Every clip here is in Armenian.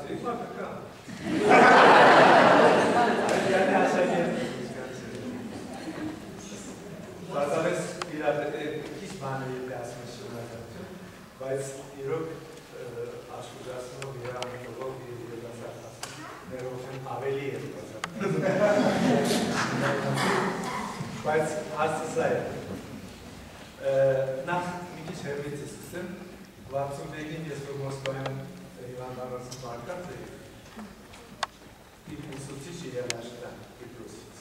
հիմա կկա։ Յանի աշակերտ բարձավես իրար քիչ բան է ասում շնորհակալություն, բայց իրոք աշխուժացնող երանքով ներով են ավելի է բայց հարցը սա է։ Նախ մի քիչ հեռվից սկսեմ, 61-ին ես որ Մոսկվայում հիվանդանոցում մարկած էի, իմ ուսուցիչը Երաշտան Կիպրոսից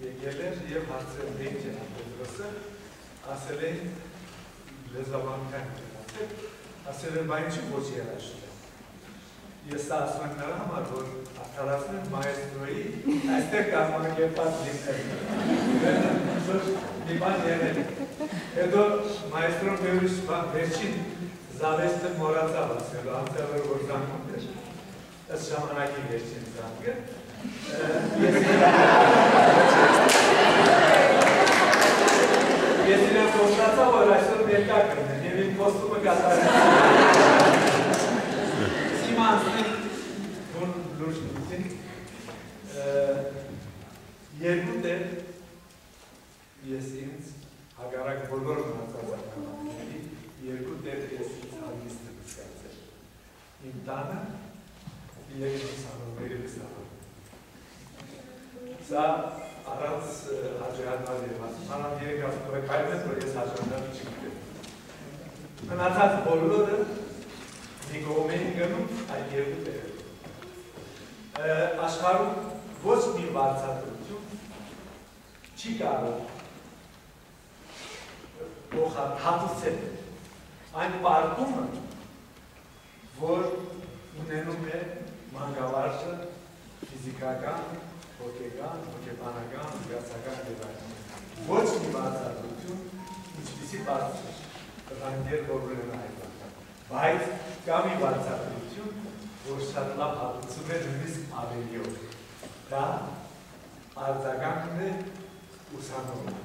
եկել էր և հարցրել է ինչ է Պետրոսը, ասել էին լեզվաբանության գնացել, ասել են բա ինչի ոչ Երաշտան։ Ես սա ասում եմ նրա համար, որ արդարացնեմ մայեստրոյի այստեղ կազմակերպած լինել։ Մի բան եղել։ Հետո մայեստրոն բերուշ վերջին զավեստը մորացավ ասելու, անցել էր որ զանգում էր, ըստ ժամանակի վերջին զանգը։ Ես իրեն խոստացա, որ այսօր ներկա կրնեմ, և իմ խոստումը կատարել։ Հիմա անցնենք բուն լուրջ նույնին, երկու դեր ես ինձ հագարակ բոլոր մնացած ակնավակների, երկու դեր ես ինձ հագիստ եմ սկացել։ Իմ տանը և իմ սանողների վստահով։ Սա առանց հաջողանալ եմ ասում, հանամ երեք ասում եք հայտնես, որ ես հաջողանալ չգիտեմ։ Մնացած բոլորը մի կողմ էին գնում այդ երկու դերը։ Աշխարհում ոչ մի վարձատրություն չի կարող հատուցել այն պարտումը, որ ունենում է մանկավարժը ֆիզիկական, հոգեկան, հոգեբանական, զգացական և այլն։ Ոչ մի վարձատրություն ինչպիսի պարտություն տղաներ որ ունեն այլական, բայց կա մի վարձատրություն, որ շատ լավ հատուցում է նույնիսկ ավելիով։ Դա արձագանքն է ուսանողը։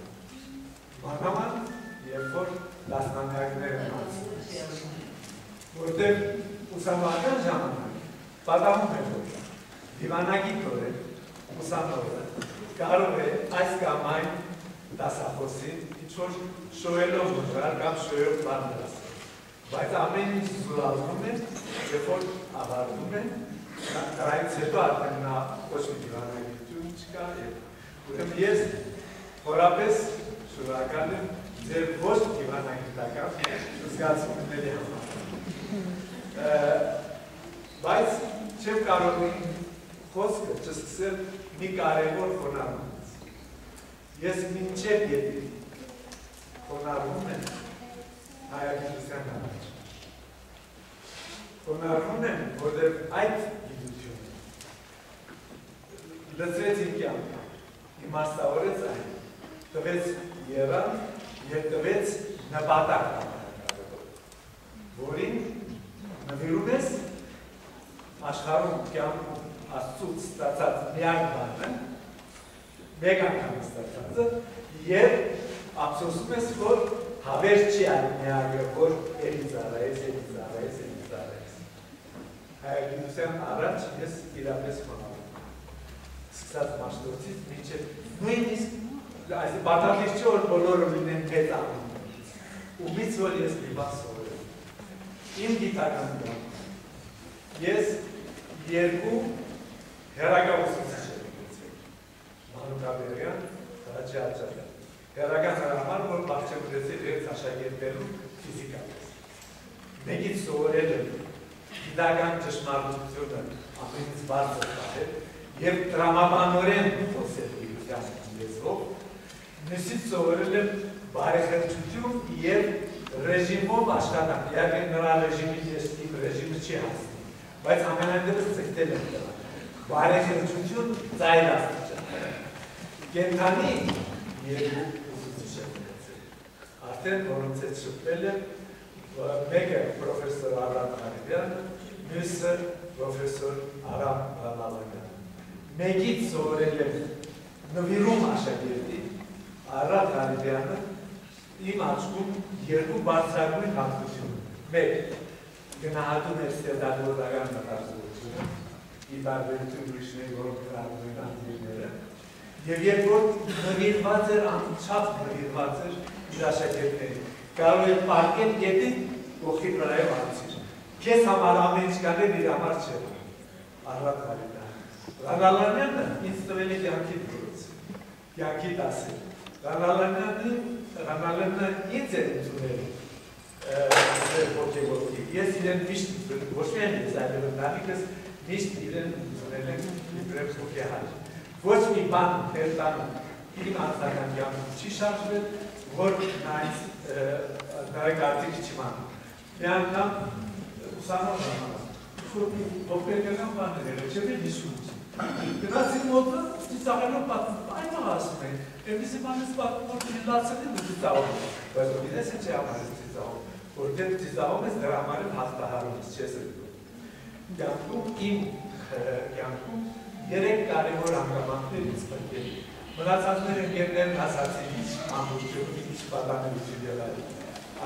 Մանավանդ երբ որ դասնամյակներ են անցնում, որտեղ ուսանողական ժամանակ պատահում է որ դիվանագի կորել ուսանողը կարող է այս կամ այն դասախոսին ինչ-որ շոյելով մժար կամ շոյով բան դասել, բայց ամեն ինչ զուրալվում է, երբ որ ավարտում է, դրանից հետո արդեն նա ոչ մի դիվանագիտություն չկա և ես խորապես շնորհակալ եմ ձեր ոչ դիվանագիտական զգացումների համար։ Բայց չեմ կարող խոսքը չսկսել մի կարևոր խոնարհումից։ Ես մինչև ետի խոնարհվում եմ հայագիտության համար։ Խոնարհվում եմ, որտեղ այդ գիտությունը լծրեց իմ կյանքը, իմաստավորեց այն, տվեց եռան և տվեց նպատակ, որին նվիրում ես աշխարհում կյանքում Աստծուց ստացած միակ բանը, մեկ անգամ ստացածը, և ափսոսում ես, որ հավեր չի այն միակը, որ էլի ծառայես, էլի ծառայես, էլի ծառայես։ Հայագիտության առաջ ես իրապես խոնարհվում եմ։ Սկսած մաշտոցից մինչև նույնիսկ այս բացատրիչ չէ, որ բոլորը լինեն մեծ անգամից, ումից որ ես մի բան սովորել եմ։ Իմ գիտական կյանքում ես երկու հեռակա ուսուցիչ եմ ունեցել։ Մանուկ Աբերյան, Հրաչի Աջալյան։ Հեռական համար, որ բախ չեմ ունեցել իրենց աշակերտներում ֆիզիկապես։ Մեկից սովորել եմ գիտական ճշմարտությունը ամենից բարձր պահել և տրամաբանորեն խոսել գիտության լեզվով, մյուսից սովորել եմ բարեխեղճություն և ռեժիմով աշխատանք, իհարկե նրա ռեժիմին ես իմ ռեժիմը չի հասնում, բայց ամենայնտեղս ցկտել եմ դրա։ Բարեխեղճություն ծայր աստիճան։ Կենդանի երկու ուսուցիչ եմ ունեցել։ Արդեն որոնց հետ շփվել եմ, մեկը պրոֆեսոր Արամ Ղարիբյանը, մյուսը պրոֆեսոր Արամ Բանալյանը։ Մեկից սովորել եմ նվիրում աշակերտի Արամ Ղարիբյանը իմ աչքում երկու բարձրագույն հատկություն։ Մեկ, գնահատում է ստեղծագործական մտածողությունը, ի տարբերություն ուրիշների, որոնք գրառում են անդիրները, եւ երբ որ նվիրված էր, անչափ նվիրված էր իր աշակերտներին, կարող է պարկել գետի ողքի վրայով անցիր։ Քեզ համար ամեն ինչ կանել իր համար չէ։ Առատ կարելի է։ Ռանալանյանը ինձ տվել է կյանքի դուրս, կյանքի դասեր։ Ռանալյանը ինձ է ընդունել ոգևորքի։ Ես իրեն միշտ ոչ միայն ես այլև ընտանիքս միշտ իրեն ընդունել եմ իբրև հոգեհար։ Ոչ մի բան տերտան իմ անձնական կյանքում չի շարժվել, որ նրա կարծիքը չիմանում։ Մի անգամ ուսանող ժամանակ, ովքերական բաներ էր, չէ՞ հիշում։ Գնացի մոտը, ծիծաղելով այնտեղ ասում են, այնպիսի բանից պատմում, որ լացել են ու ծիծաղում։ Բայց գիտես ինչ է համար ես ծիծաղում, որտեղ ծիծաղում ես դրա համար եմ հաղթահարում ես, չես ըլգում։ Կյանքում իմ կյանքում երեք կարևոր հանգամանքներ ինձ պետք է։ Մնացածներ ընկերներն ասացին ինչ ամբողջություն, ինչ պատանելություն եղել։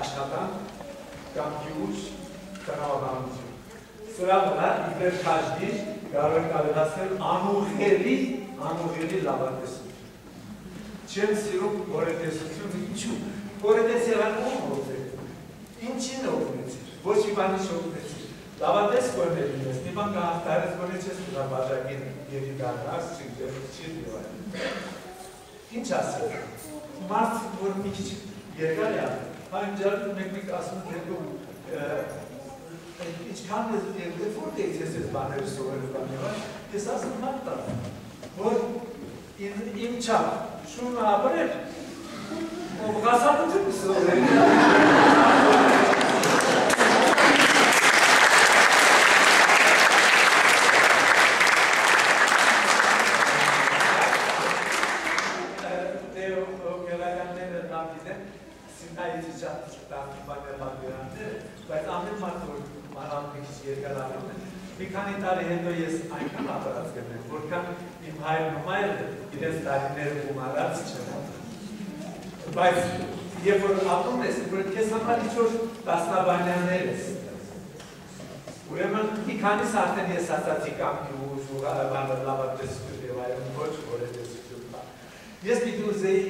Աշխատանք, կամ գյուղ, տնօրինություն։ Սրա վրա իբր քաշդի կարող է կարողացնել անուղղելի լավատեսություն։ Չեմ սիրում գորետեսությունը, ինչու։ Գորետես եղան ով ողջեր։ Ինչին օգնեցիր, ոչ մի բանի չօգնեցիր։ Լավատես կորնել ես, մի բան կհաղթարես, որ ես կուրա բաժակին եդի դարնաս, չի դիվայ։ Ինչ ասել, մարդ, որ մի քիչ երկար է ատել, այն ճարդում մեկ ասում դերգում, ինչքան ես որտեղից ես բաները սովորել կամ եղան, ես ասում մարդ տար, որ իմ չապ շունը ապրել, ով գասապություն սովորել, բայց ամեն մարդ որ մանավանդ երկարանում է, մի քանի տարի հետո ես այնքան ապրած կրնեմ, որքան իմ հայրն ու մայրը իրենց տարիները գումարած չեն։ Բայց երբ որ ապրում ես, որ քեզ համար ինչ-որ տասնաբանյաններ ես։ Ուրեմն մի քանիս արդեն ես ասացի կամ գյուղ, լավատեսություն եւ այլն, ոչ գորետեսություն կա։ Ես պիտի ուզեի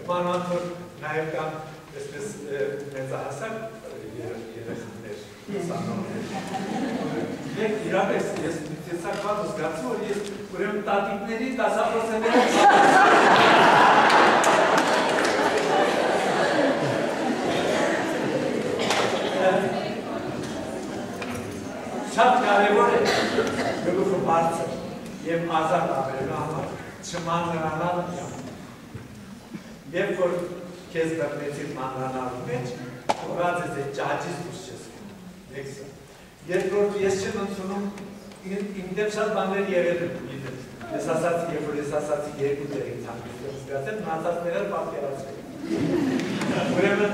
մանավանդ որ նաև կամ այսպես մեծահասակ երեխաներ, սանողներ։ Եկ իրապես ես տեսակված զգացում, որ ես ուրեմն տատիկների 10%-ները շատ կարևոր է գլուխը բարձր և ազատ ապրելու համար չմանրանալ Երբ որ քեզ դրնեցիր մանրանալու մեջ, որած ես է ճաճից դուս չես կենում, երբ որ ես չեմ ընդունում, իմ դեպ շատ բաններ եղել եմ գիտեմ, ես ասացի, երբ որ ես ասացի երկու տեղի ցանկություն զգացել, մնացածները պատկերացրել։ Ուրեմն,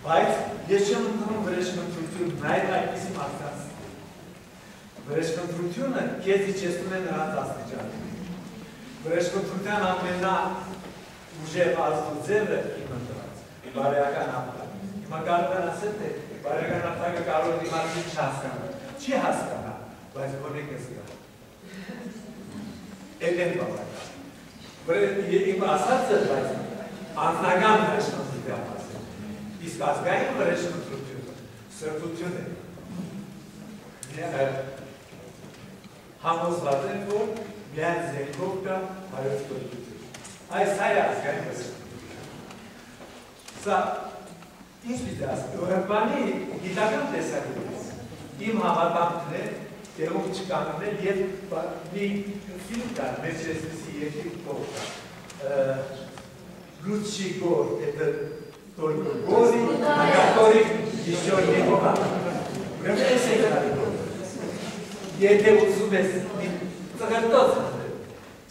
բայց ես չեմ ընդունում վրեժխնդրություն, նաև այդպիսի մարդկանց։ Վրեժխնդրությունը քեզ իջեցնում է նրանց աստիճանը։ Վրեժխնդրության ամենա ուժեղ ազդուձևը իմ ընտրած, բարեական ապտակ։ Հիմա կարող են ասել, թե բարեական ապտակը կարող է դիմացին չհասկանալ, չի հասկանալ, բայց գոնե կզգա։ Էլ են բավական։ Իմ ասածը, բայց անձնական վրեժխնդրություն ասել։ Իսկ ազգային վրեժխնդրությունը սրբություն է։ Համոզված են, որ միայն զենքով կա հայոց պետություն։ Այս հայ ազգային վրեժխնդրություն։ Սա ինչ պիտի ասեմ, բանի գիտական տեսակետից իմ հավատամքն է տեղում չկանգնել և մի ֆիլմ կար, մեջ այսպիսի երկիր կող կար, Լուչի գոր, это только годы, на которых еще не бывало. Ուրեմն ես է կարի գոր։ Եթե ուզում ես ծղրտոց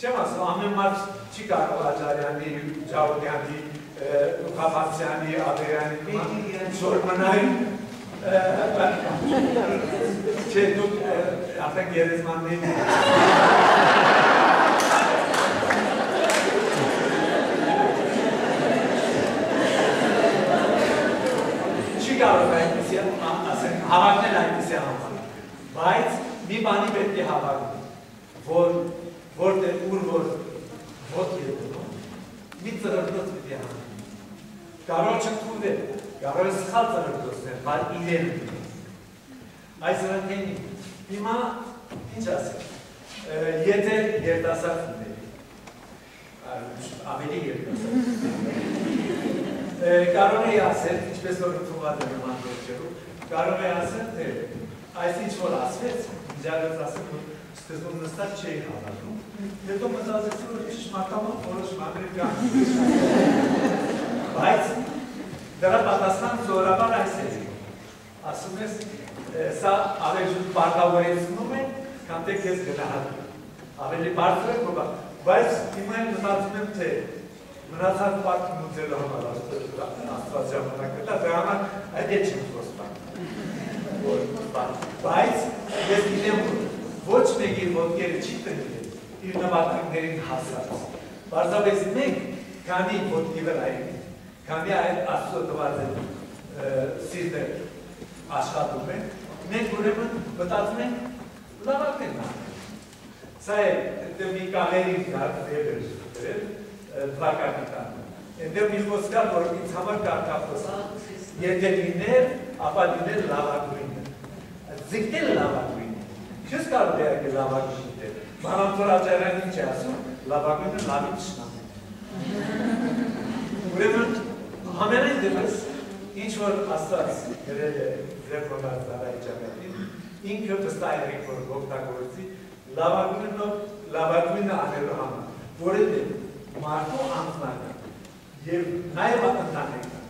չեմ ասում, ամեն մարդ չի կարող Աջարյանի, Ջավոդյանի, Խապանցյանի, Աբերյանի, շոր մնային, չէ դուք արդեն գերեզմաններին չի կարող է այնպիսի ասենք հավակնել այնպիսի համար, բայց մի բանի պետք է հավակնի, որտեղ ուր որ ոտ ետնում, մի ծրրդոց պետք է հանի, կարող չընդունել, կարող է սխալ ծրրդոցներ, բայց իրեն ունի, այս ռանքենի, հիմա ինչ ասենք, եթե երդասարդ ուների, ավելի երդասարդ կարող է ասել, ինչպես որ ընդունված է նման գործերում, կարող է ասել, թե այս ինչ որ ասվեց, միջավայրից ասել, որ սկզբում նստած չէի հավատում, հետո մտածեցի, որ ճշմարտաբար որոշ բաներ կան։ Բայց դրա պատասխան զորաբար այս է։ Ասում ես, սա ավելի բարգավորեցնում է, քան թե քեզ գնահատում։ Ավելի բարձր է, բայց հիմա եմ մտածում եմ, թե մնացած պարտքն ուծելու համար աստված ժամանակ դա համար այդ է չեմ խոստան։ Բայց ես գիտեմ, ոչ մեկի ոտքերը չի տնկել իր նվաճողներին հասած։ Պարզապես մենք, քանի ոտքի վրա ենք, քանի այդ աստծո տված է սիրտը աշխատում ենք, մենք ուրեմն մտածում ենք լավակ ենք անել։ Սա է մի կաղերի դվարկանի տան։ Այնտեղ մի խոսք կա, որ ինձ համար կարգախոս եթե լիներ, ապա լիներ լավագույնը։ Ձգտել լավագույնը։ Չես կարող դերակել լավագույնը դեր։ Մանավանդ աճարան ինչ է ասում, լավագույնը լավի թշնամ է։ Ուրեմն ամենայն դեպս ինչ որ Աստված գրել է Զեփրոս Դավիթ ճակատին, ինքը վստահ է, որ օգտագործի լավագույնը անելու համար, որովհետև մարդու անձնական եւ նաեւ ընտանեկան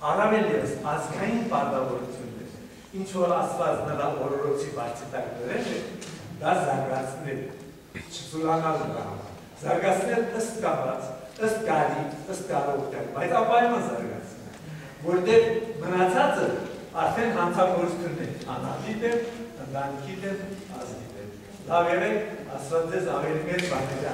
առավել ևս ազգային պարտավորություններ, ինչ որ Աստված նրա օրորոցի բարձրտակ դրել է, դա զարգացնել, չզուլանալ նրա համար, զարգացնել ըստ կամած, ըստ գալի, ըստ կարողության, բայց անպայման զարգացնել, որտեղ մնացածը արդեն հանցագործություն է, անհատի դեմ, ընտանիքի դեմ, ազգի դեմ։ Լավ եղեք, Աստված ձեզ ավելի մեծ բաներ